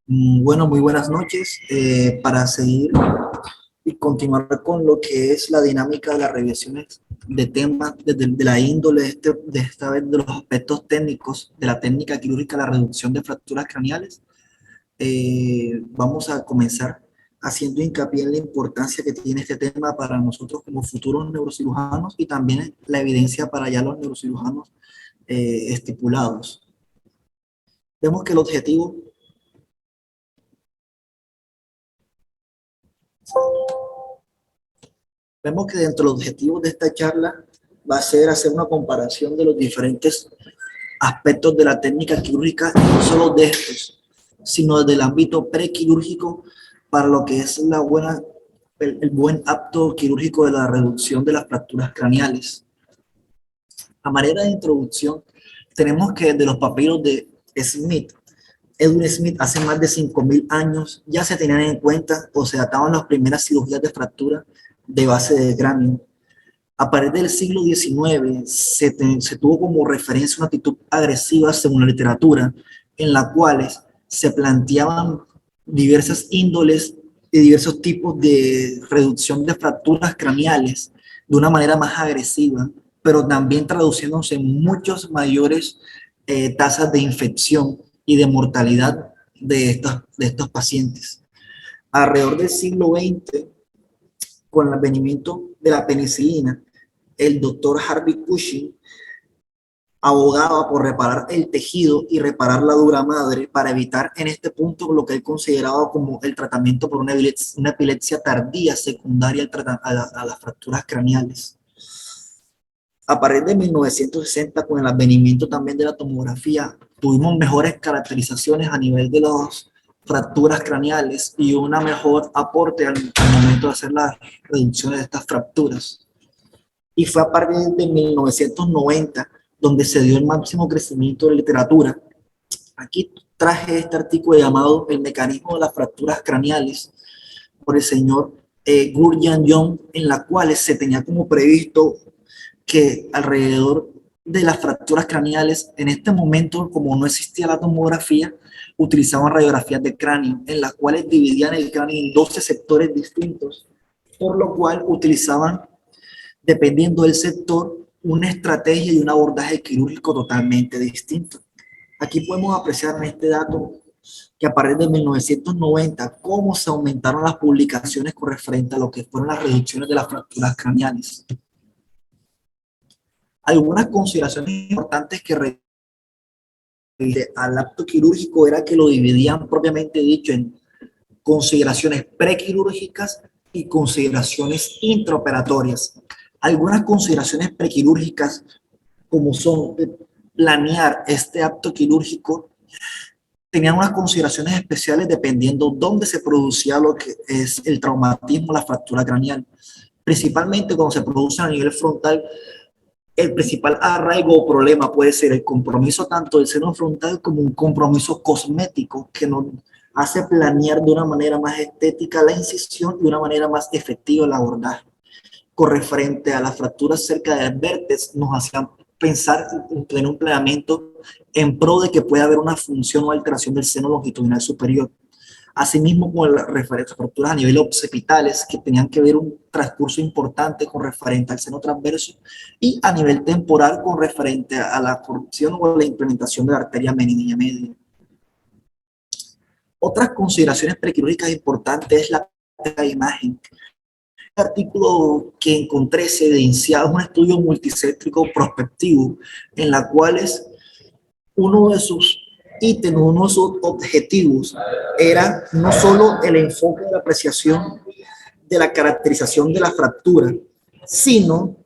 Bueno, muy buenas noches. Para seguir y continuar con lo que es la dinámica de las revisiones de temas de la índole de esta vez de los aspectos técnicos de la técnica quirúrgica, la reducción de fracturas craneales, vamos a comenzar haciendo hincapié en la importancia que tiene este tema para nosotros como futuros neurocirujanos y también la evidencia para ya los neurocirujanos estipulados. Vemos que el objetivo Vemos que dentro de los objetivos de esta charla va a ser hacer una comparación de los diferentes aspectos de la técnica quirúrgica, y no solo de estos, sino desde el ámbito prequirúrgico para lo que es el buen acto quirúrgico de la reducción de las fracturas craneales. A manera de introducción, tenemos que desde los papiros de Smith, Edwin Smith, hace más de 5.000 años ya se tenían en cuenta o se databan las primeras cirugías de fractura de base de cráneo. A partir del siglo XIX se tuvo como referencia una actitud agresiva según la literatura, en la cual se planteaban diversas índoles y diversos tipos de reducción de fracturas craneales de una manera más agresiva, pero también traduciéndose en muchos mayores tasas de infección y de mortalidad de estos pacientes. Alrededor del siglo XX, con el advenimiento de la penicilina, el doctor Harvey Cushing abogaba por reparar el tejido y reparar la dura madre para evitar en este punto lo que él consideraba como el tratamiento por una epilepsia tardía secundaria a las fracturas craneales. A partir de 1960, con el advenimiento también de la tomografía, tuvimos mejores caracterizaciones a nivel de las fracturas craneales y un mejor aporte al momento de hacer las reducciones de estas fracturas. Y fue a partir de 1990 donde se dio el máximo crecimiento de literatura. Aquí traje este artículo llamado El mecanismo de las fracturas craneales por el señor Gurdjieff Young, en la cual se tenía como previsto que alrededor de las fracturas craneales, en este momento, como no existía la tomografía, utilizaban radiografías de cráneo, en las cuales dividían el cráneo en 12 sectores distintos, por lo cual utilizaban, dependiendo del sector, una estrategia y un abordaje quirúrgico totalmente distinto. Aquí podemos apreciar en este dato que a partir de 1990, cómo se aumentaron las publicaciones con referente a lo que fueron las reducciones de las fracturas craneales. Algunas consideraciones importantes que al acto quirúrgico era que lo dividían propiamente dicho en consideraciones prequirúrgicas y consideraciones intraoperatorias. Algunas consideraciones prequirúrgicas, como son planear este acto quirúrgico, tenían unas consideraciones especiales dependiendo dónde se producía lo que es el traumatismo, la fractura craneal. Principalmente cuando se produce a nivel frontal, el principal arraigo o problema puede ser el compromiso tanto del seno frontal como un compromiso cosmético que nos hace planear de una manera más estética la incisión y de una manera más efectiva el abordaje. Con referente a las fracturas cerca del vértex, nos hacían pensar en tener un planeamiento en pro de que pueda haber una función o alteración del seno longitudinal superior. Asimismo, con las fracturas a nivel occipitales, que tenían que ver un transcurso importante con referente al seno transverso, y a nivel temporal con referente a la formación o la implementación de la arteria meningia media. Otras consideraciones prequirúrgicas importantes es la imagen. El artículo que encontré se evidenciaba un estudio multicéntrico prospectivo en la cual uno de sus ítems, uno de sus objetivos era no solo el enfoque de la apreciación de la caracterización de la fractura, sino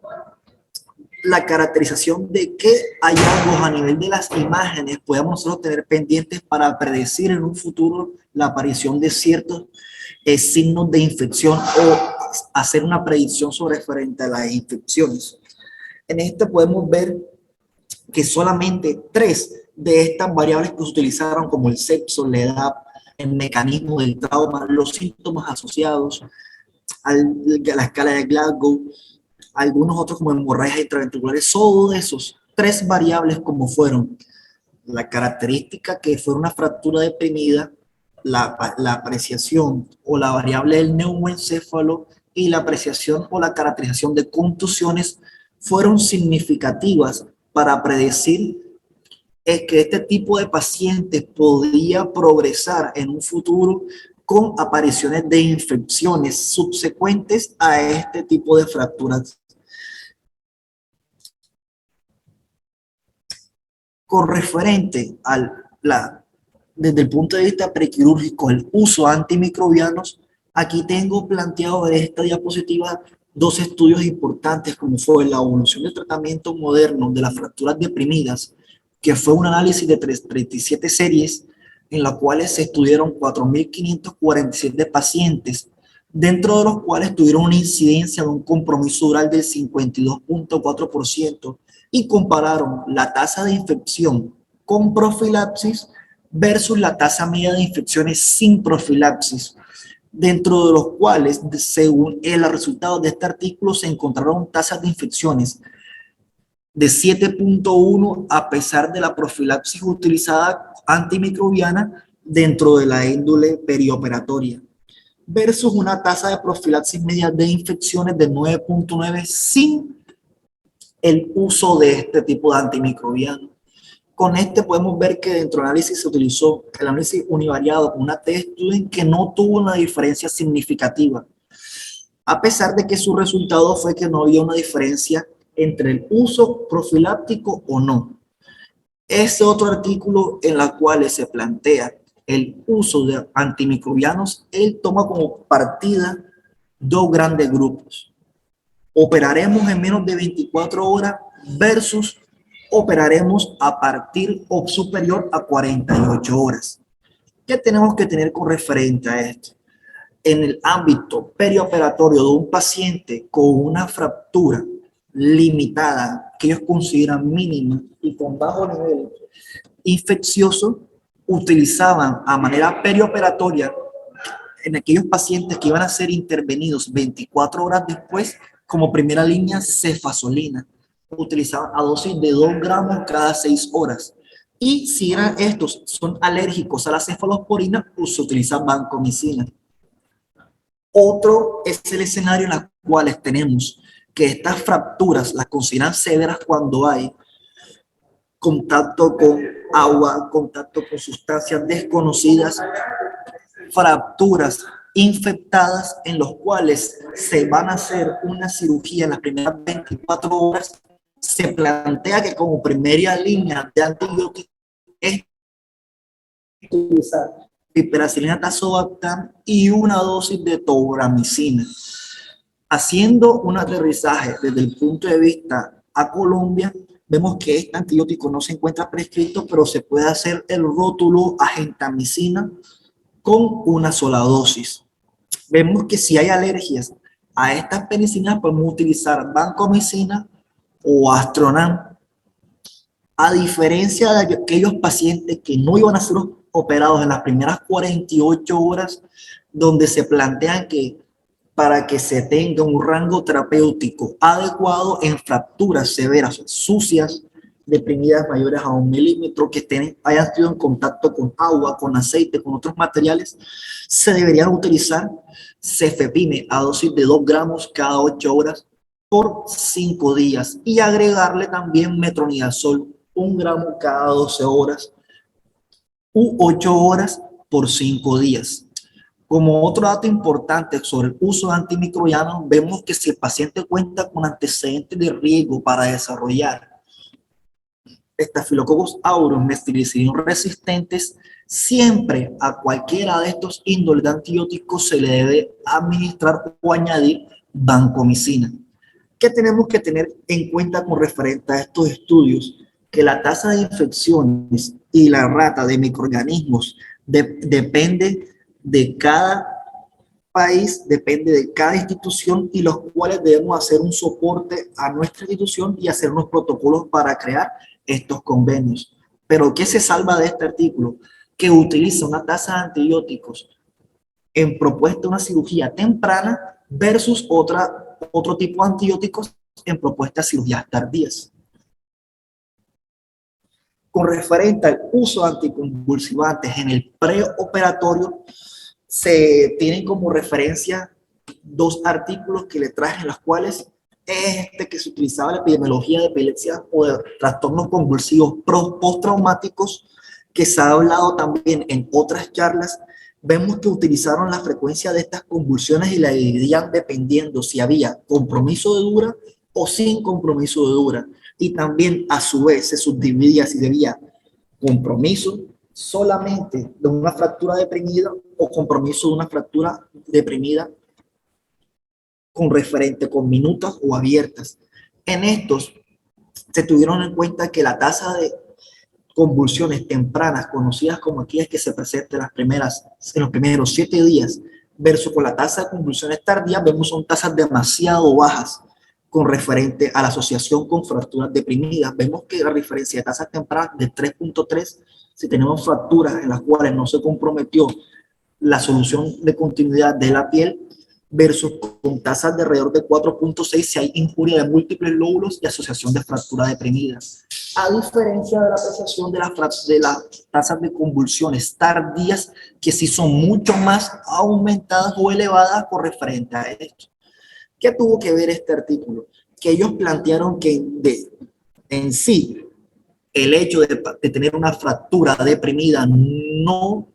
la caracterización de qué hallazgos a nivel de las imágenes podemos nosotros tener pendientes para predecir en un futuro la aparición de ciertos signos de infección o hacer una predicción sobre frente a las infecciones. En este podemos ver que solamente 3 de estas variables que se utilizaron, como el sexo, la edad, el mecanismo del trauma, los síntomas asociados a la escala de Glasgow, algunos otros como hemorragias intraventriculares, todos esos 3 variables como fueron la característica que fue una fractura deprimida, la apreciación o la variable del neumoencéfalo y la apreciación o la caracterización de contusiones fueron significativas para predecir que este tipo de pacientes podía progresar en un futuro con apariciones de infecciones subsecuentes a este tipo de fracturas. Con referente desde el punto de vista prequirúrgico, el uso de antimicrobianos, aquí tengo planteado en esta diapositiva dos estudios importantes, como fue la evolución del tratamiento moderno de las fracturas deprimidas, que fue un análisis de 37 series, en las cuales se estudiaron 4.547 pacientes, dentro de los cuales tuvieron una incidencia de un compromiso oral del 52.4%, y compararon la tasa de infección con profilaxis versus la tasa media de infecciones sin profilaxis, dentro de los cuales, según los resultados de este artículo, se encontraron tasas de infecciones de 7.1 a pesar de la profilaxis utilizada antimicrobiana dentro de la índole perioperatoria, versus una tasa de profilaxis media de infecciones de 9.9 sin el uso de este tipo de antimicrobiano. Con este podemos ver que dentro del análisis se utilizó el análisis univariado con una T-Student que no tuvo una diferencia significativa, a pesar de que su resultado fue que no había una diferencia entre el uso profiláctico o no. Ese otro artículo en la cual se plantea el uso de antimicrobianos, él toma como partida dos grandes grupos. Operaremos en menos de 24 horas versus operaremos a partir o superior a 48 horas. ¿Qué tenemos que tener con referente a esto? En el ámbito perioperatorio de un paciente con una fractura limitada, que ellos consideran mínima y con bajo nivel infeccioso, utilizaban a manera perioperatoria en aquellos pacientes que iban a ser intervenidos 24 horas después, como primera línea, cefazolina. Utilizaban a dosis de 2 gramos cada 6 horas. Y si eran estos, son alérgicos a la cefalosporina, pues se utiliza vancomicina. Otro es el escenario en el cual tenemos que estas fracturas las consideran severas cuando hay contacto con agua, contacto con sustancias desconocidas, fracturas infectadas en los cuales se van a hacer una cirugía en las primeras 24 horas. Se plantea que como primera línea de antibióticos es utilizar piperacilina tazobactam y una dosis de tobramicina. Haciendo un aterrizaje desde el punto de vista a Colombia, vemos que este antibiótico no se encuentra prescrito, pero se puede hacer el rótulo a gentamicina con una sola dosis. Vemos que si hay alergias a estas penicilinas, podemos utilizar vancomicina o Astronam. A diferencia de aquellos pacientes que no iban a ser operados en las primeras 48 horas, donde se plantean que para que se tenga un rango terapéutico adecuado en fracturas severas, sucias, deprimidas mayores a 1 milímetro, que hayan estado en contacto con agua, con aceite, con otros materiales, se deberían utilizar cefepime a dosis de 2 gramos cada 8 horas por 5 días y agregarle también metronidazol 1 gramo cada 12 horas u 8 horas por 5 días. Como otro dato importante sobre el uso de antimicrobianos, vemos que si el paciente cuenta con antecedentes de riesgo para desarrollar Staphylococcus aureus methicillin resistentes, siempre a cualquiera de estos índoles de antibióticos se le debe administrar o añadir vancomicina. ¿Qué tenemos que tener en cuenta con referente a estos estudios? Que la tasa de infecciones y la rata de microorganismos depende de cada país, depende de cada institución, y los cuales debemos hacer un soporte a nuestra institución y hacer unos protocolos para crear estos convenios. Pero ¿qué se salva de este artículo? Que utiliza una tasa de antibióticos en propuesta de una cirugía temprana versus otro tipo de antibióticos en propuesta de cirugías tardías. Con referente al uso de anticonvulsivantes en el preoperatorio, se tienen como referencia dos artículos que le traje, en los cuales es que se utilizaba la epidemiología de epilepsia o de trastornos convulsivos postraumáticos, que se ha hablado también en otras charlas. Vemos que utilizaron la frecuencia de estas convulsiones y la dividían dependiendo si había compromiso de dura o sin compromiso de dura. Y también a su vez se subdividía si debía compromiso solamente de una fractura deprimida o compromiso de una fractura deprimida con referente con minutas o abiertas. En estos se tuvieron en cuenta que la tasa de convulsiones tempranas, conocidas como aquellas que se presentan en los primeros 7 días, versus con la tasa de convulsiones tardías, vemos son tasas demasiado bajas con referente a la asociación con fracturas deprimidas. Vemos que la diferencia de tasas tempranas de 3.3, si tenemos fracturas en las cuales no se comprometió la solución de continuidad de la piel, versus con tasas de alrededor de 4.6 si hay injuria de múltiples lóbulos y asociación de fractura deprimida. A diferencia de la apreciación de las tasas de convulsiones tardías, que sí son mucho más aumentadas o elevadas con referente a esto. ¿Qué tuvo que ver este artículo? Que ellos plantearon que en sí el hecho de tener una fractura deprimida no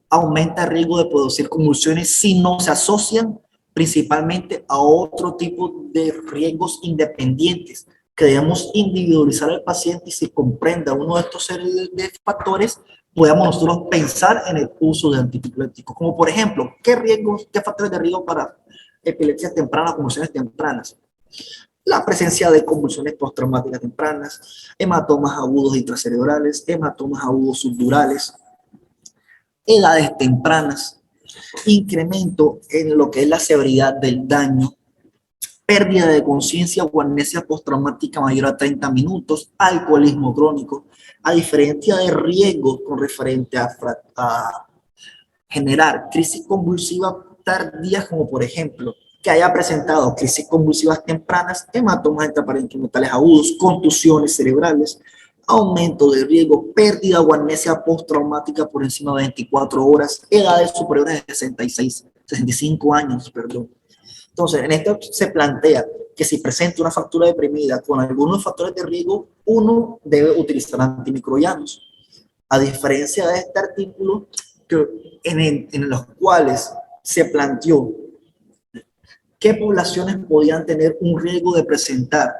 aumenta el riesgo de producir convulsiones si no se asocian principalmente a otro tipo de riesgos independientes, que debemos individualizar al paciente, y si comprenda uno de estos series de factores, podamos nosotros pensar en el uso de antiepilépticos, como por ejemplo, ¿qué factores de riesgo para epilepsia temprana, convulsiones tempranas? La presencia de convulsiones postraumáticas tempranas, hematomas agudos intracerebrales, hematomas agudos subdurales, edades tempranas, incremento en lo que es la severidad del daño, pérdida de conciencia o amnesia postraumática mayor a 30 minutos, alcoholismo crónico, a diferencia de riesgos con referente a generar crisis convulsivas tardías, como por ejemplo que haya presentado crisis convulsivas tempranas, hematomas intraparenquimotales agudos, contusiones cerebrales, aumento de riesgo, pérdida o amnesia postraumática por encima de 24 horas, edades superiores a 65 años, perdón. Entonces, en esto se plantea que si presenta una fractura deprimida con algunos factores de riesgo, uno debe utilizar antimicrobianos. A diferencia de este artículo, en los cuales se planteó qué poblaciones podían tener un riesgo de presentar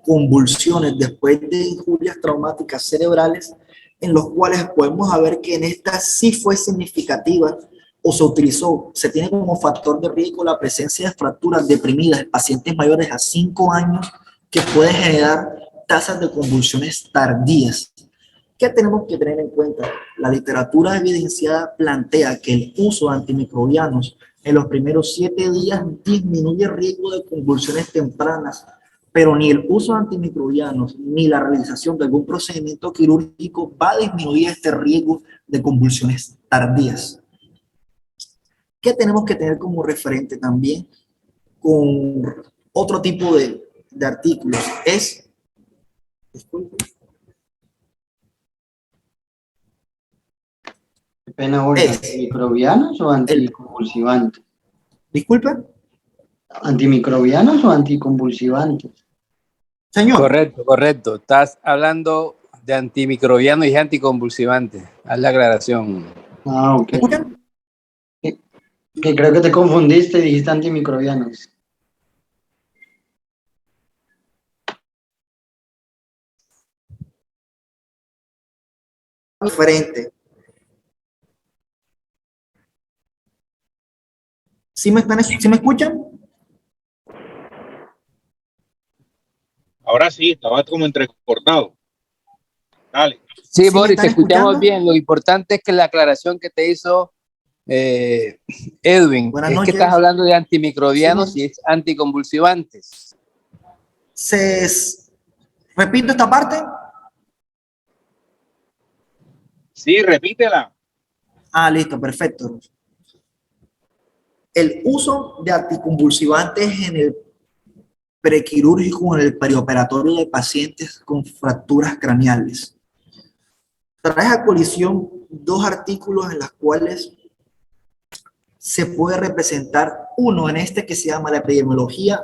convulsiones después de injurias traumáticas cerebrales, en los cuales podemos ver que en esta sí fue significativa o se tiene como factor de riesgo la presencia de fracturas deprimidas en pacientes mayores a 5 años, que puede generar tasas de convulsiones tardías. ¿Qué tenemos que tener en cuenta? La literatura evidenciada plantea que el uso de antimicrobianos en los primeros 7 días disminuye el riesgo de convulsiones tempranas, pero ni el uso de antimicrobianos ni la realización de algún procedimiento quirúrgico va a disminuir este riesgo de convulsiones tardías. ¿Qué tenemos que tener como referente también con otro tipo de artículos? Disculpe. ¿Qué pena, Olga? ¿Antimicrobianos o anticonvulsivantes? Disculpe. ¿Antimicrobianos o anticonvulsivantes? Señor. Correcto, correcto. Estás hablando de antimicrobianos y anticonvulsivantes. Haz la aclaración. Ah, ok. ¿Me escuchan? Que creo que te confundiste y dijiste antimicrobianos. Diferente. ¿Sí me escuchan? Ahora sí, estaba como entrecortado. Dale. Sí, ¿Sí Boris, te escuchamos escuchando? bien. Lo importante es que la aclaración que te hizo Edwin, Buenas es noches. que estás hablando de antimicrobianos Sí, y es anticonvulsivantes. Repito esta parte. Sí, repítela. Listo, perfecto. El uso de anticonvulsivantes en el prequirúrgico, en el perioperatorio de pacientes con fracturas craneales. trae a colisión dos artículos en los cuales se puede representar uno en este que se llama la epidemiología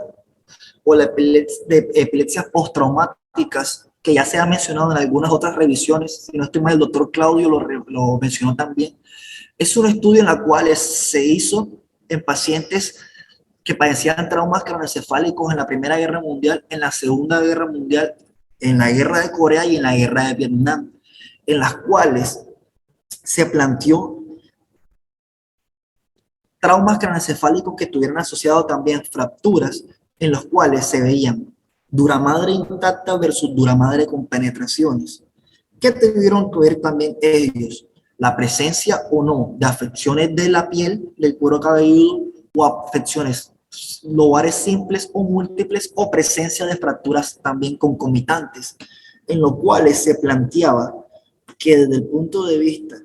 o la epilepsias postraumáticas, que ya se ha mencionado en algunas otras revisiones. Si no estoy mal, el doctor Claudio lo mencionó también. Es un estudio en el cual se hizo en pacientes que padecían traumas craneoencefálicos en la Primera Guerra Mundial, en la Segunda Guerra Mundial, en la Guerra de Corea y en la Guerra de Vietnam, en las cuales se planteó traumas craneoencefálicos que tuvieran asociado también fracturas, en los cuales se veían dura madre intacta versus dura madre con penetraciones. ¿Qué tuvieron que ver también ellos? La presencia o no de afecciones de la piel, del cuero cabelludo, o afecciones lobares simples o múltiples, o presencia de fracturas también concomitantes, en lo cuales se planteaba que desde el punto de vista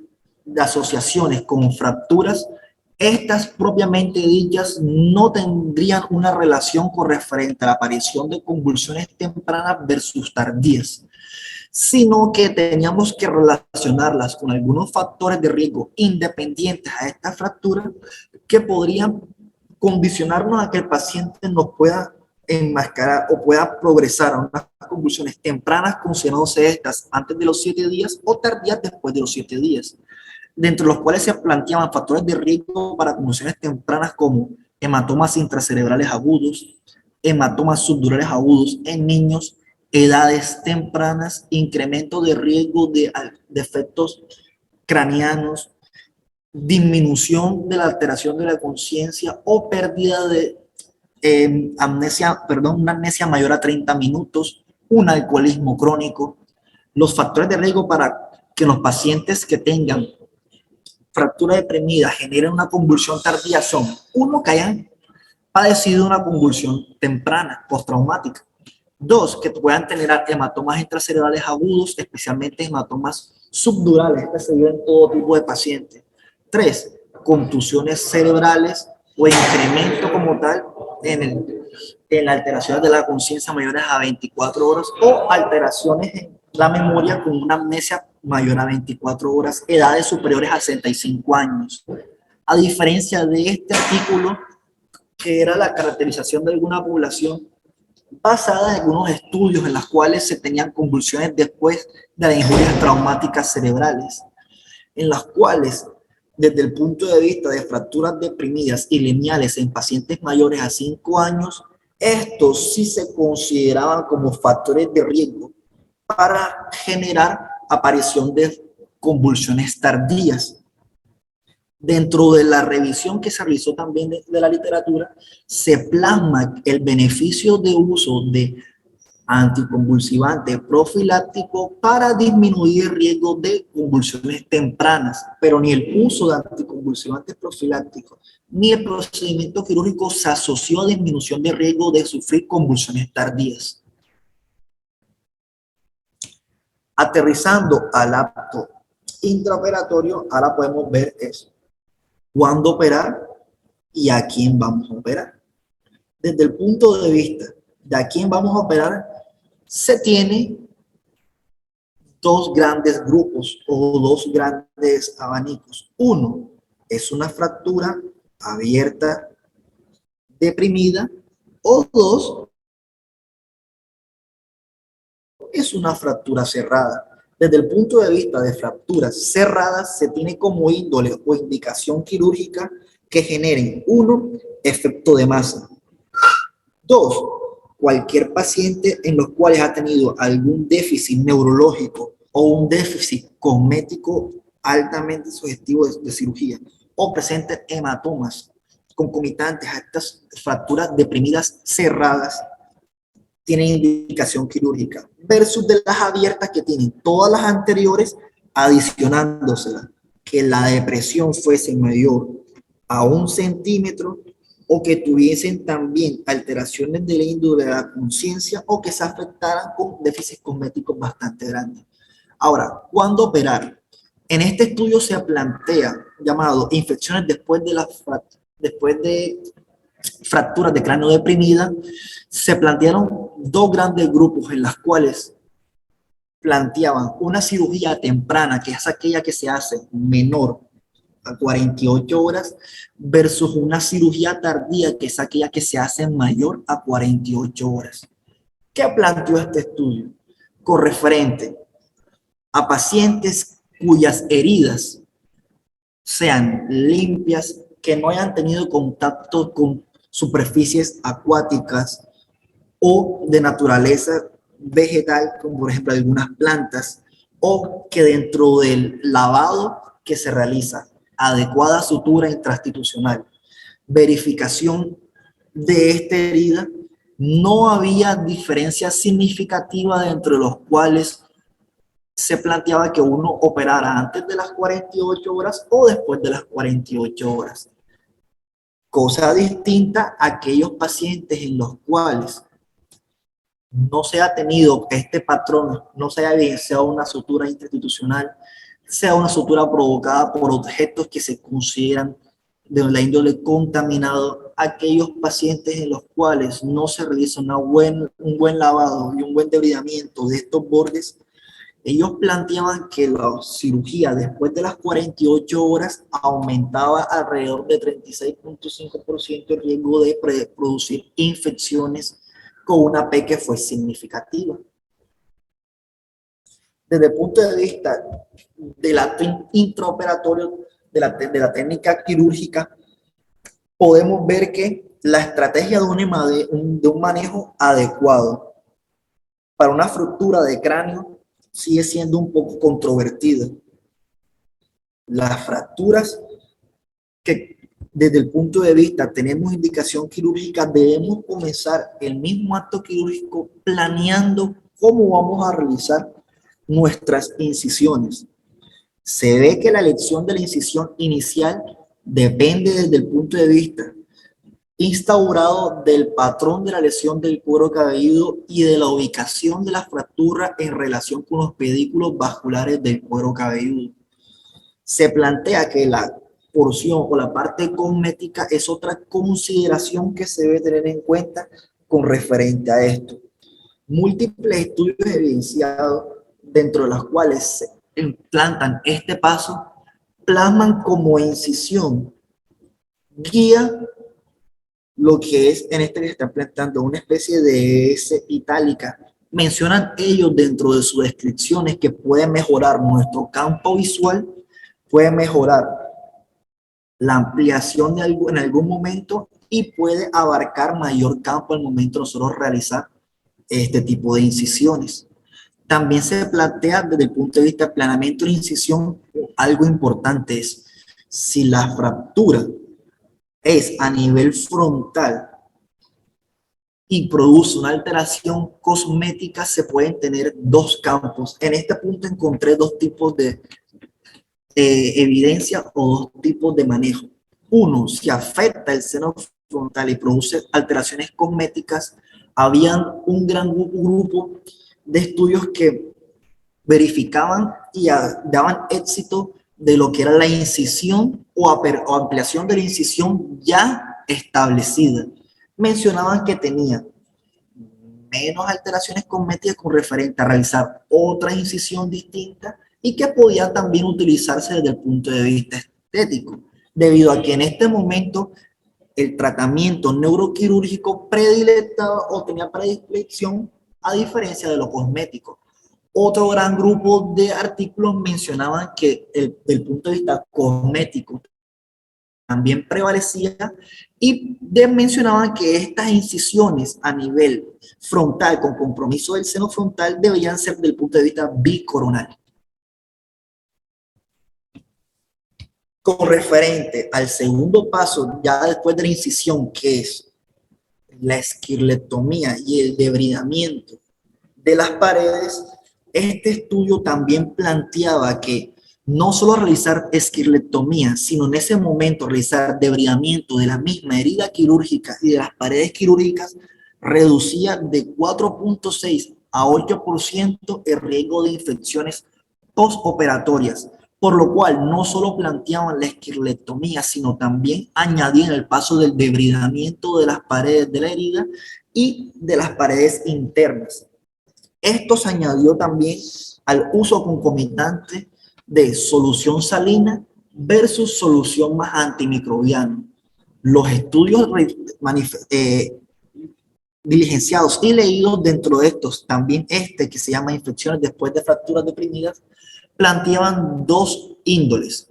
de asociaciones con fracturas, estas propiamente dichas no tendrían una relación con referente a la aparición de convulsiones tempranas versus tardías, sino que teníamos que relacionarlas con algunos factores de riesgo independientes a esta fractura que podrían condicionarnos a que el paciente nos pueda enmascarar o pueda progresar a unas convulsiones tempranas, considerándose estas antes de los 7 días o tardías después de los 7 días, dentro de los cuales se planteaban factores de riesgo para convulsiones tempranas como hematomas intracerebrales agudos, hematomas subdurales agudos en niños, edades tempranas, incremento de riesgo de defectos craneanos, disminución de la alteración de la conciencia o pérdida de una amnesia mayor a 30 minutos, un alcoholismo crónico. Los factores de riesgo para que los pacientes que tengan fractura deprimida generen una convulsión tardía son: uno, que hayan padecido una convulsión temprana, postraumática; dos, que puedan tener hematomas intracerebrales agudos, especialmente hematomas subdurales, que se ven en todo tipo de pacientes; tres, contusiones cerebrales o incremento como tal en la alteración de la conciencia mayores a 24 horas o alteraciones en la memoria con una amnesia mayor a 24 horas, edades superiores a 65 años. A diferencia de este artículo, que era la caracterización de alguna población basada en algunos estudios en los cuales se tenían convulsiones después de las injurias traumáticas cerebrales, en las cuales, desde el punto de vista de fracturas deprimidas y lineales en pacientes mayores a 5 años, estos sí se consideraban como factores de riesgo para generar aparición de convulsiones tardías. Dentro de la revisión que se realizó también de la literatura, se plasma el beneficio de uso de anticonvulsivante profiláctico para disminuir el riesgo de convulsiones tempranas, pero ni el uso de anticonvulsivantes profilácticos ni el procedimiento quirúrgico se asoció a disminución de riesgo de sufrir convulsiones tardías. Aterrizando al acto intraoperatorio, ahora podemos ver eso: cuándo operar y a quién vamos a operar. Desde el punto de vista de a quién vamos a operar, se tiene dos grandes grupos o dos grandes abanicos. Uno es una fractura abierta deprimida, o dos es una fractura cerrada. Desde el punto de vista de fracturas cerradas, se tiene como índole o indicación quirúrgica que generen: uno, efecto de masa; dos, cualquier paciente en los cuales ha tenido algún déficit neurológico o un déficit cosmético altamente sugestivo de cirugía, o presente hematomas concomitantes a estas fracturas deprimidas cerradas, tienen indicación quirúrgica, versus de las abiertas que tienen todas las anteriores, adicionándoselas que la depresión fuese mayor a 1 centímetro, o que tuviesen también alteraciones de la índole de la conciencia, o que se afectaran con déficits cosméticos bastante grandes. Ahora, ¿cuándo operar? En este estudio se plantea, llamado infecciones después de fracturas de cráneo deprimida, se plantearon dos grandes grupos en las cuales planteaban una cirugía temprana, que es aquella que se hace menor a 48 horas, versus una cirugía tardía, que es aquella que se hace mayor a 48 horas. ¿Qué planteó este estudio? Con referente a pacientes cuyas heridas sean limpias, que no hayan tenido contacto con superficies acuáticas o de naturaleza vegetal, como por ejemplo algunas plantas, o que dentro del lavado que se realiza, adecuada sutura intrainstitucional, verificación de esta herida, no había diferencia significativa dentro de los cuales se planteaba que uno operara antes de las 48 horas o después de las 48 horas. Cosa distinta a aquellos pacientes en los cuales no se ha tenido este patrón, no se ha evidenciado una sutura institucional, sea una sutura provocada por objetos que se consideran de la índole contaminado, aquellos pacientes en los cuales no se realiza un buen lavado y un buen debridamiento de estos bordes, ellos planteaban que la cirugía después de las 48 horas aumentaba alrededor de 36.5% el riesgo de producir infecciones con una P que fue significativa. Desde el punto de vista del acto intraoperatorio de la técnica quirúrgica, podemos ver que la estrategia de un manejo adecuado para una fractura de cráneo sigue siendo un poco controvertida. Las fracturas que desde el punto de vista tenemos indicación quirúrgica, debemos comenzar el mismo acto quirúrgico planeando cómo vamos a realizar nuestras incisiones. Se ve que la elección de la incisión inicial depende desde el punto de vista instaurado del patrón de la lesión del cuero cabelludo y de la ubicación de la fractura en relación con los pedículos vasculares del cuero cabelludo. Se plantea que la porción o la parte cosmética es otra consideración que se debe tener en cuenta con referente a esto. Múltiples estudios evidenciados, dentro de los cuales se implantan este paso, plasman como incisión guía lo que es en este que está plantando una especie de S itálica. Mencionan ellos dentro de sus descripciones que puede mejorar nuestro campo visual, puede mejorar la ampliación de en algún momento y puede abarcar mayor campo al momento de nosotros realizar este tipo de incisiones. También se plantea desde el punto de vista de planeamiento de incisión, algo importante es si la fractura es a nivel frontal y produce una alteración cosmética, se pueden tener dos campos. En este punto encontré dos tipos de evidencia o dos tipos de manejo. Uno, si afecta el seno frontal y produce alteraciones cosméticas, habían un gran grupo de estudios que verificaban y daban éxito de lo que era la incisión o ampliación de la incisión ya establecida. Mencionaban que tenía menos alteraciones cosméticas con referente a realizar otra incisión distinta y que podía también utilizarse desde el punto de vista estético, debido a que en este momento el tratamiento neuroquirúrgico predilectaba o tenía predilección a diferencia de lo cosmético. Otro gran grupo de artículos mencionaban que del punto de vista cosmético también prevalecía y mencionaban que estas incisiones a nivel frontal con compromiso del seno frontal deberían ser del punto de vista bicoronal. Con referente al segundo paso, ya después de la incisión, que es la esquirlectomía y el debridamiento de las paredes, este estudio también planteaba que no solo realizar esquirlectomía, sino en ese momento realizar debridamiento de la misma herida quirúrgica y de las paredes quirúrgicas reducía de 4.6 a 8% el riesgo de infecciones postoperatorias, por lo cual no solo planteaban la esquirlectomía, sino también añadían el paso del debridamiento de las paredes de la herida y de las paredes internas. Esto se añadió también al uso concomitante de solución salina versus solución más antimicrobiana. Los estudios diligenciados y leídos dentro de estos, también este que se llama infecciones después de fracturas deprimidas, planteaban dos índoles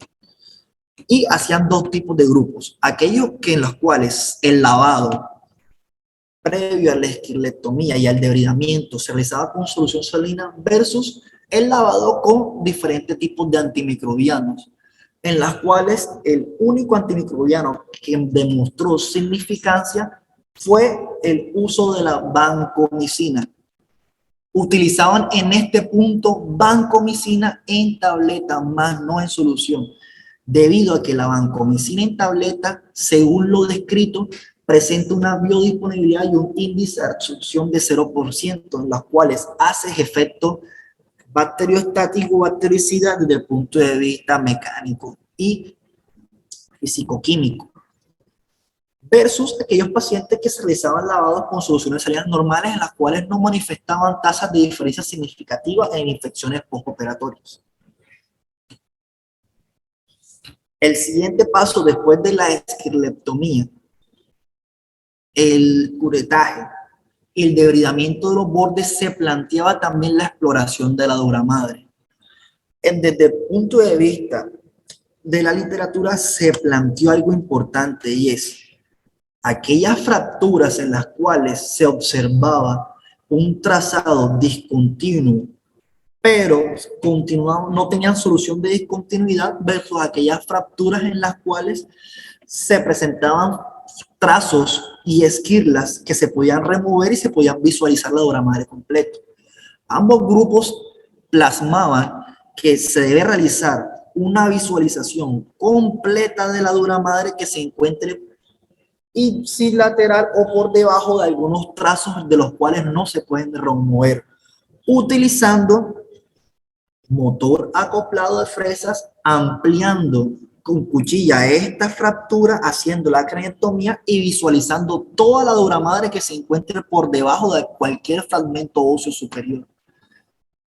y hacían dos tipos de grupos. Aquellos que en los cuales el lavado previo a la esquirlectomía y al debridamiento se realizaba con solución salina versus el lavado con diferentes tipos de antimicrobianos, en las cuales el único antimicrobiano que demostró significancia fue el uso de la vancomicina. Utilizaban en este punto vancomicina en tableta, más no en solución, debido a que la vancomicina en tableta, según lo descrito, presenta una biodisponibilidad y un índice de absorción de 0%, en las cuales hace efecto bacteriostático bactericida desde el punto de vista mecánico y fisicoquímico, versus aquellos pacientes que se realizaban lavados con soluciones salinas normales en las cuales no manifestaban tasas de diferencia significativas en infecciones postoperatorias. El siguiente paso después de la esquirlectomía, el curetaje y el debridamiento de los bordes, se planteaba también la exploración de la dura madre. Desde el punto de vista de la literatura se planteó algo importante, y es aquellas fracturas en las cuales se observaba un trazado discontinuo, pero no tenían solución de discontinuidad, versus aquellas fracturas en las cuales se presentaban trazos y esquirlas que se podían remover y se podían visualizar la dura madre completa. Ambos grupos plasmaban que se debe realizar una visualización completa de la dura madre que se encuentre ipsilateral o por debajo de algunos trazos de los cuales no se pueden remover, utilizando motor acoplado de fresas, ampliando con cuchilla esta fractura, haciendo la craneotomía y visualizando toda la dura madre que se encuentre por debajo de cualquier fragmento óseo superior.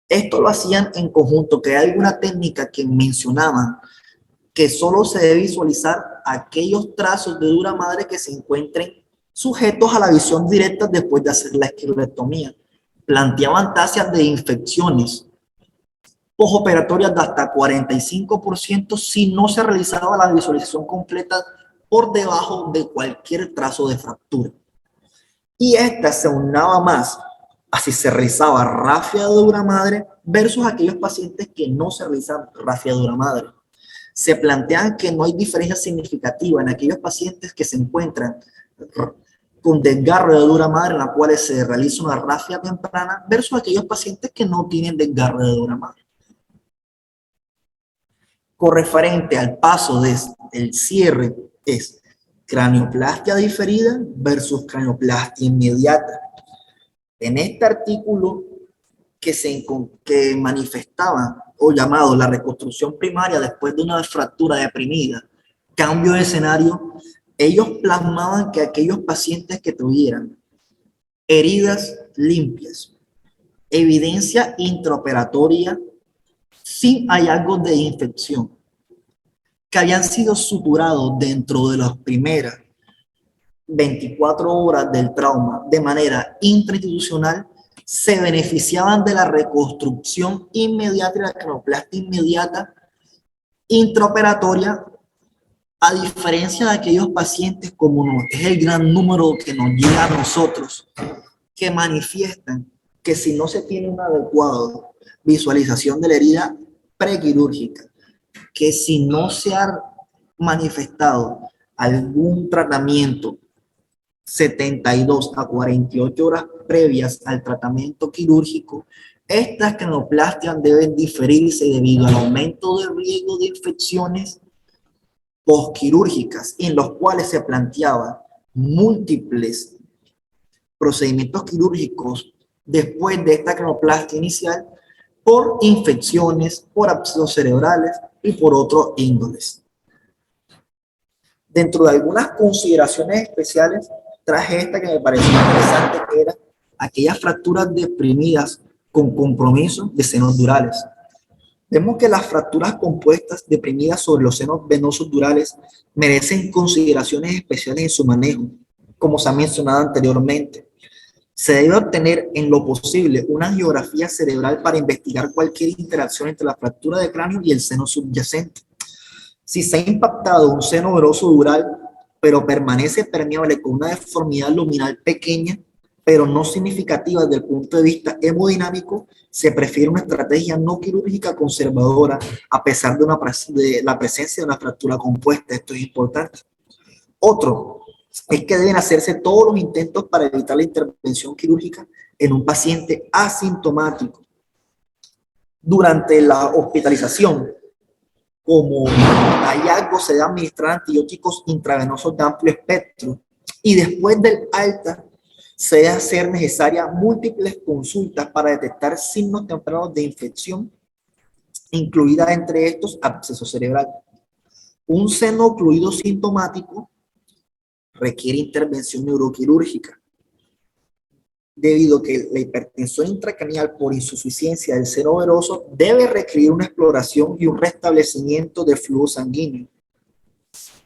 Esto lo hacían en conjunto, que hay alguna técnica que mencionaban que solo se debe visualizar aquellos trazos de dura madre que se encuentren sujetos a la visión directa después de hacer la esquirlectomía. Planteaban tasas de infecciones postoperatorias de hasta 45% si no se realizaba la visualización completa por debajo de cualquier trazo de fractura. Y esta se unaba más a si se realizaba rafia de dura madre versus aquellos pacientes que no se realizan rafia de dura madre. Se plantean que no hay diferencia significativa en aquellos pacientes que se encuentran con desgarro de dura madre en la cual se realiza una rafia temprana versus aquellos pacientes que no tienen desgarro de dura madre. Con referente al paso del cierre es cranioplastia diferida versus cranioplastia inmediata. En este artículo que manifestaba o llamado la reconstrucción primaria después de una fractura deprimida, cambio de escenario, ellos plasmaban que aquellos pacientes que tuvieran heridas limpias, evidencia intraoperatoria sin hallazgos de infección, que habían sido suturados dentro de las primeras 24 horas del trauma de manera intrainstitucional, se beneficiaban de la reconstrucción inmediata y la cranoplastia inmediata intraoperatoria, a diferencia de aquellos pacientes, como es el gran número que nos llega a nosotros, que manifiestan que si no se tiene una adecuada visualización de la herida prequirúrgica, que si no se ha manifestado algún tratamiento 72 a 48 horas previas al tratamiento quirúrgico, estas cranoplastias deben diferirse debido al aumento de riesgo de infecciones postquirúrgicas, en los cuales se planteaban múltiples procedimientos quirúrgicos después de esta cranoplastia inicial por infecciones, por abscesos cerebrales y por otros índoles. Dentro de algunas consideraciones especiales, traje esta que me pareció interesante, que era aquellas fracturas deprimidas con compromiso de senos durales. Vemos que las fracturas compuestas deprimidas sobre los senos venosos durales merecen consideraciones especiales en su manejo, como se ha mencionado anteriormente. Se debe obtener en lo posible una angiografía cerebral para investigar cualquier interacción entre la fractura de cráneo y el seno subyacente. Si se ha impactado un seno venoso dural, pero permanece permeable con una deformidad luminal pequeña, pero no significativa desde el punto de vista hemodinámico, se prefiere una estrategia no quirúrgica conservadora a pesar de la presencia de una fractura compuesta. Esto es importante. Otro es que deben hacerse todos los intentos para evitar la intervención quirúrgica en un paciente asintomático. Durante la hospitalización, como hallazgo, se debe administrar antibióticos intravenosos de amplio espectro y después del alta se debe hacer necesarias múltiples consultas para detectar signos tempranos de infección, incluida entre estos absceso cerebral. Un seno ocluido sintomático requiere intervención neuroquirúrgica, debido a que la hipertensión intracraneal por insuficiencia del seno venoso debe requerir una exploración y un restablecimiento de flujo sanguíneo.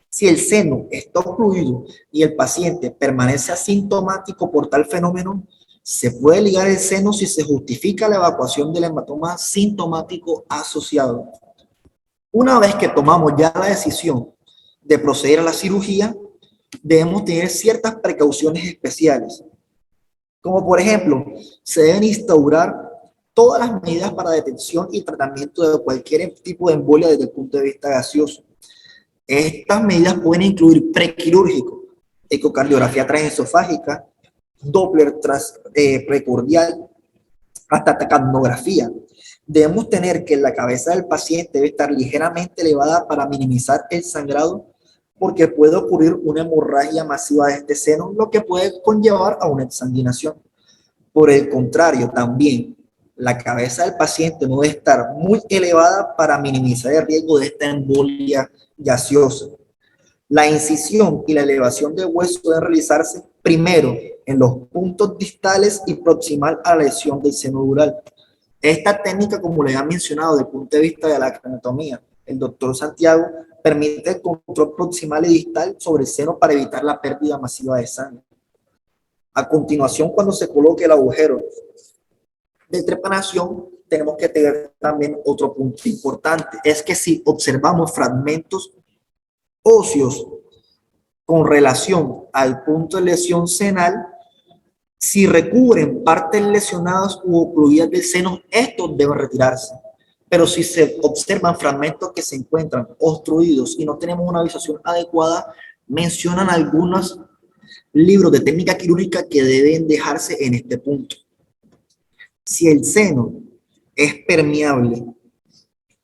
Si el seno está ocluido y el paciente permanece asintomático por tal fenómeno, se puede ligar el seno si se justifica la evacuación del hematoma sintomático asociado. Una vez que tomamos ya la decisión de proceder a la cirugía, debemos tener ciertas precauciones especiales, como por ejemplo, se deben instaurar todas las medidas para detección y tratamiento de cualquier tipo de embolia desde el punto de vista gaseoso. Estas medidas pueden incluir prequirúrgico, ecocardiografía transesofágica, Doppler precordial, hasta tacanografía. Debemos tener que la cabeza del paciente debe estar ligeramente elevada para minimizar el sangrado, porque puede ocurrir una hemorragia masiva de este seno, lo que puede conllevar a una exsanguinación. Por el contrario, también la cabeza del paciente no debe estar muy elevada para minimizar el riesgo de esta embolia gaseosa. La incisión y la elevación del hueso deben realizarse primero en los puntos distales y proximal a la lesión del seno dural. Esta técnica, como le he mencionado desde el punto de vista de la craneotomía, el doctor Santiago, permite el control proximal y distal sobre el seno para evitar la pérdida masiva de sangre. A continuación, cuando se coloque el agujero de trepanación, tenemos que tener también otro punto importante, es que si observamos fragmentos óseos con relación al punto de lesión senal, si recubren partes lesionadas u ocluidas del seno, estos deben retirarse. Pero si se observan fragmentos que se encuentran obstruidos y no tenemos una visualización adecuada, mencionan algunos libros de técnica quirúrgica que deben dejarse en este punto. Si el seno es permeable,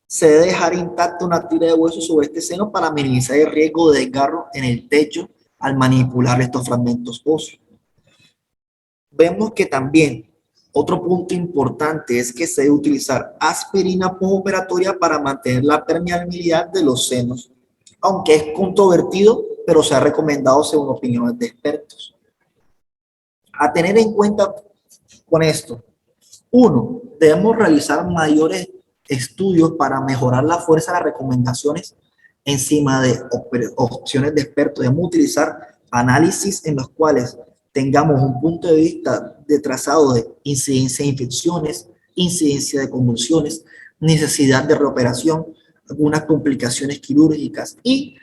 se debe dejar intacta una tira de hueso sobre este seno para minimizar el riesgo de desgarro en el techo al manipular estos fragmentos óseos. Vemos que también otro punto importante es que se debe utilizar aspirina postoperatoria para mantener la permeabilidad de los senos, aunque es controvertido, pero se ha recomendado según opiniones de expertos. A tener en cuenta con esto, uno, debemos realizar mayores estudios para mejorar la fuerza de las recomendaciones encima de opciones de expertos. Debemos utilizar análisis en los cuales tengamos un punto de vista de trazado de incidencia de infecciones, incidencia de convulsiones, necesidad de reoperación, algunas complicaciones quirúrgicas y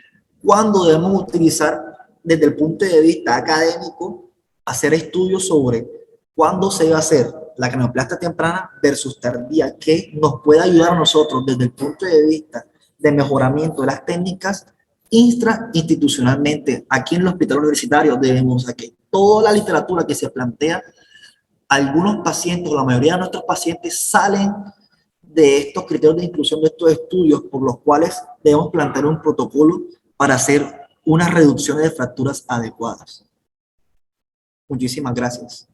cuando debemos utilizar desde el punto de vista académico hacer estudios sobre cuándo se debe hacer la cranioplastia temprana versus tardía, que nos puede ayudar a nosotros desde el punto de vista de mejoramiento de las técnicas intrainstitucionalmente. Aquí en el hospital universitario debemos a que toda la literatura que se plantea, algunos pacientes o la mayoría de nuestros pacientes salen de estos criterios de inclusión de estos estudios por los cuales debemos plantear un protocolo para hacer unas reducciones de fracturas adecuadas. Muchísimas gracias.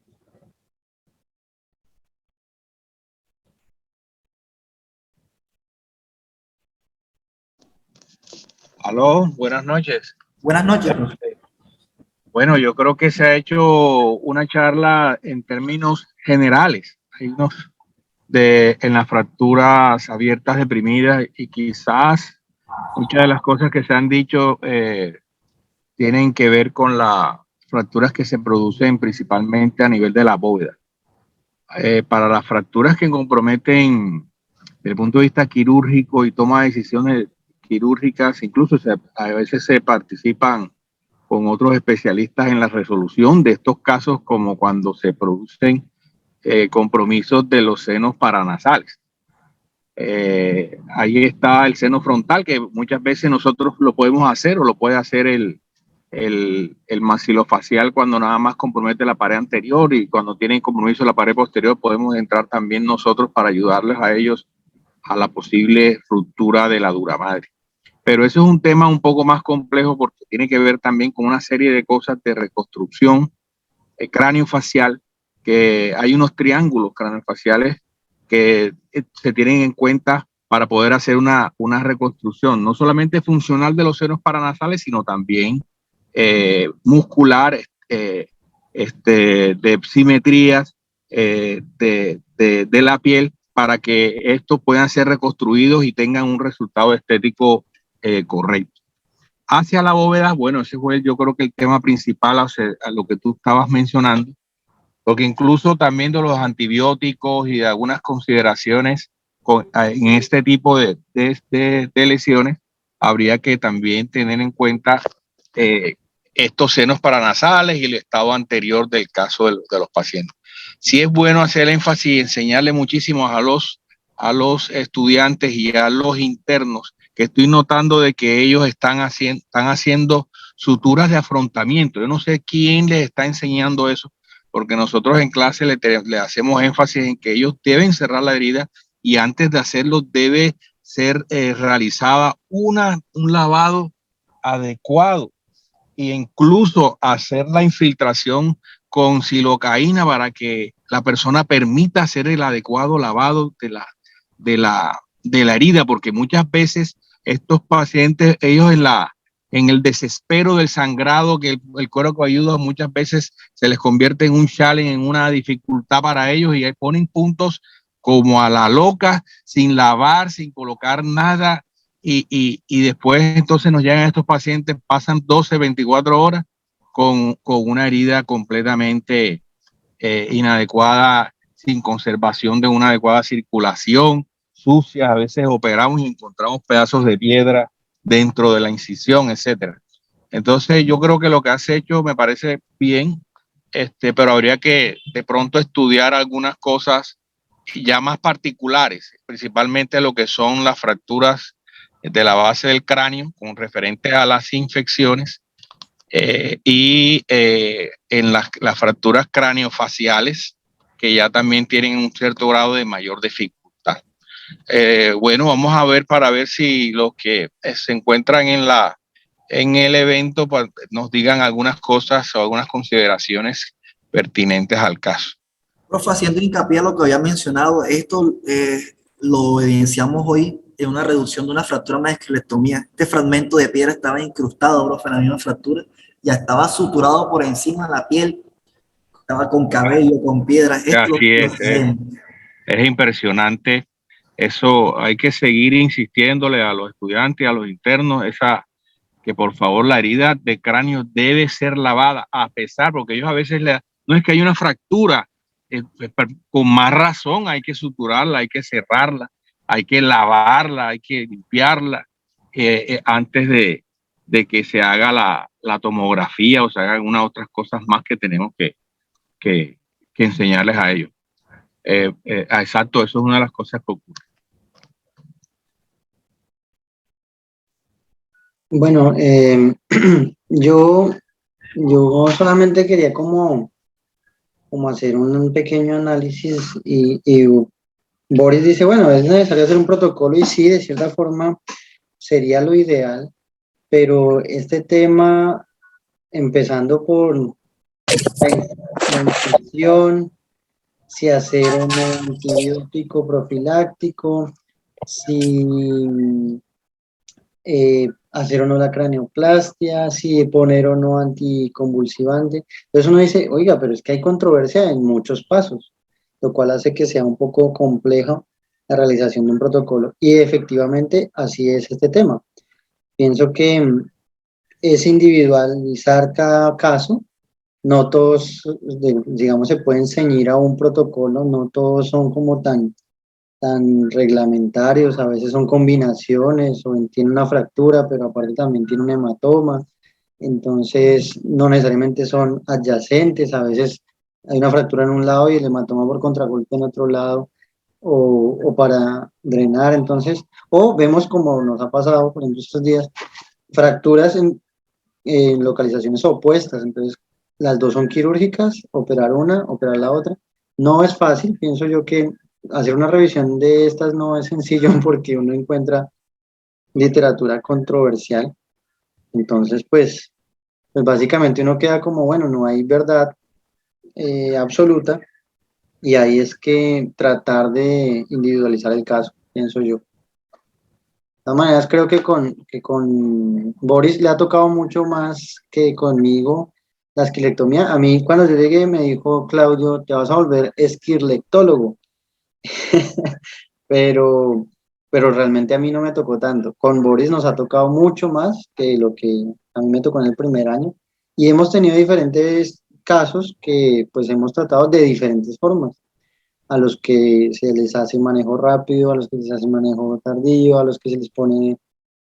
Aló, buenas noches. Buenas noches. Bueno, yo creo que se ha hecho una charla en términos generales. Hay unos en las fracturas abiertas deprimidas, y quizás muchas de las cosas que se han dicho tienen que ver con las fracturas que se producen principalmente a nivel de la bóveda. Para las fracturas que comprometen desde el punto de vista quirúrgico y toma de decisiones quirúrgicas, incluso a veces se participan con otros especialistas en la resolución de estos casos, como cuando se producen compromisos de los senos paranasales. Ahí está el seno frontal, que muchas veces nosotros lo podemos hacer, o lo puede hacer el maxilofacial cuando nada más compromete la pared anterior, y cuando tienen compromiso la pared posterior podemos entrar también nosotros para ayudarles a ellos a la posible ruptura de la dura madre. Pero eso es un tema un poco más complejo, porque tiene que ver también con una serie de cosas de reconstrucción craneofacial, que hay unos triángulos craneofaciales que se tienen en cuenta para poder hacer una reconstrucción, no solamente funcional de los senos paranasales, sino también muscular, de simetrías de la piel, para que estos puedan ser reconstruidos y tengan un resultado estético correcto. Hacia la bóveda, bueno, ese fue yo creo que el tema principal, a lo que tú estabas mencionando, porque incluso también de los antibióticos y de algunas consideraciones en este tipo de lesiones, habría que también tener en cuenta estos senos paranasales y el estado anterior del caso de los pacientes. Sí es bueno hacer énfasis y enseñarle muchísimo a los estudiantes y a los internos, que estoy notando de que ellos están haciendo suturas de afrontamiento. Yo no sé quién les está enseñando eso, porque nosotros en clase le hacemos énfasis en que ellos deben cerrar la herida, y antes de hacerlo debe ser realizada un lavado adecuado, e incluso hacer la infiltración con silocaína para que la persona permita hacer el adecuado lavado de la herida, porque muchas veces estos pacientes, ellos en el desespero del sangrado, que el cuero cabelludo muchas veces se les convierte en un challenge, en una dificultad para ellos, y ahí ponen puntos como a la loca, sin lavar, sin colocar nada, y después entonces nos llegan estos pacientes, pasan 12, 24 horas con una herida completamente inadecuada, sin conservación de una adecuada circulación, sucia. A veces operamos y encontramos pedazos de piedra dentro de la incisión, etcétera. Entonces yo creo que lo que has hecho me parece bien, pero habría que de pronto estudiar algunas cosas ya más particulares, principalmente lo que son las fracturas de la base del cráneo con referente a las infecciones, y en las fracturas craneofaciales, que ya también tienen un cierto grado de mayor dificultad. Bueno, vamos a ver para ver si los que se encuentran en el evento pues, nos digan algunas cosas o algunas consideraciones pertinentes al caso. Profe, haciendo hincapié a lo que había mencionado, esto lo evidenciamos hoy en una reducción de una fractura, una esquelectomía. Este fragmento de piedra estaba incrustado, profe, en la misma fractura, ya estaba suturado por encima de la piel, estaba con cabello, con piedra. Esto Así es impresionante. Eso hay que seguir insistiéndole a los estudiantes y a los internos, que por favor la herida de cráneo debe ser lavada, a pesar, porque ellos a veces no es que hay una fractura, con más razón hay que suturarla, hay que cerrarla, hay que lavarla, hay que limpiarla antes de que se haga la tomografía o se hagan algunas otras cosas más que tenemos que enseñarles a ellos. Exacto, eso es una de las cosas que ocurre. Bueno, yo solamente quería como hacer un pequeño análisis, y Boris dice, bueno, es necesario hacer un protocolo, y sí, de cierta forma sería lo ideal, pero este tema, empezando por la infección, si hacer un antibiótico profiláctico, si hacer o no la craneoplastia, si poner o no anticonvulsivante. Entonces uno dice, oiga, pero es que hay controversia en muchos pasos. lo cual hace que sea un poco compleja la realización de un protocolo. Y efectivamente así es este tema. Pienso que es individualizar cada caso. No todos, digamos, se pueden ceñir a un protocolo, no todos son como tan reglamentarios, a veces son combinaciones, o tiene una fractura, pero aparte también tiene un hematoma, entonces no necesariamente son adyacentes, a veces hay una fractura en un lado y el hematoma por contragolpe en otro lado, o para drenar, entonces, o vemos como nos ha pasado, por ejemplo, estos días, fracturas en localizaciones opuestas, entonces las dos son quirúrgicas, operar una, operar la otra. No es fácil, pienso yo que hacer una revisión de estas no es sencillo porque uno encuentra literatura controversial, entonces pues básicamente uno queda como, bueno, no hay verdad absoluta y ahí es que tratar de individualizar el caso, pienso yo. De todas maneras, creo que con Boris le ha tocado mucho más que conmigo la esquilectomía. A mí, cuando yo llegué, me dijo Claudio, te vas a volver esquirlectólogo. pero, pero realmente a mí no me tocó tanto. Con Boris nos ha tocado mucho más que lo que a mí me tocó en el primer año. Y hemos tenido diferentes casos que pues hemos tratado de diferentes formas, a los que se les hace manejo rápido, a los que se les hace manejo tardío, a los que se les pone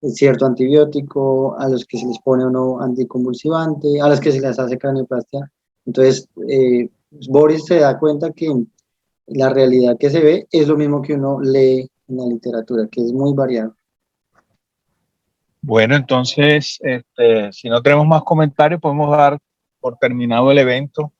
cierto antibiótico, a los que se les pone uno anticonvulsivante, a los que se les hace cranioplastia. Entonces, Boris se da cuenta que la realidad que se ve es lo mismo que uno lee en la literatura, que es muy variado. Bueno, entonces, si no tenemos más comentarios, podemos dar por terminado el evento.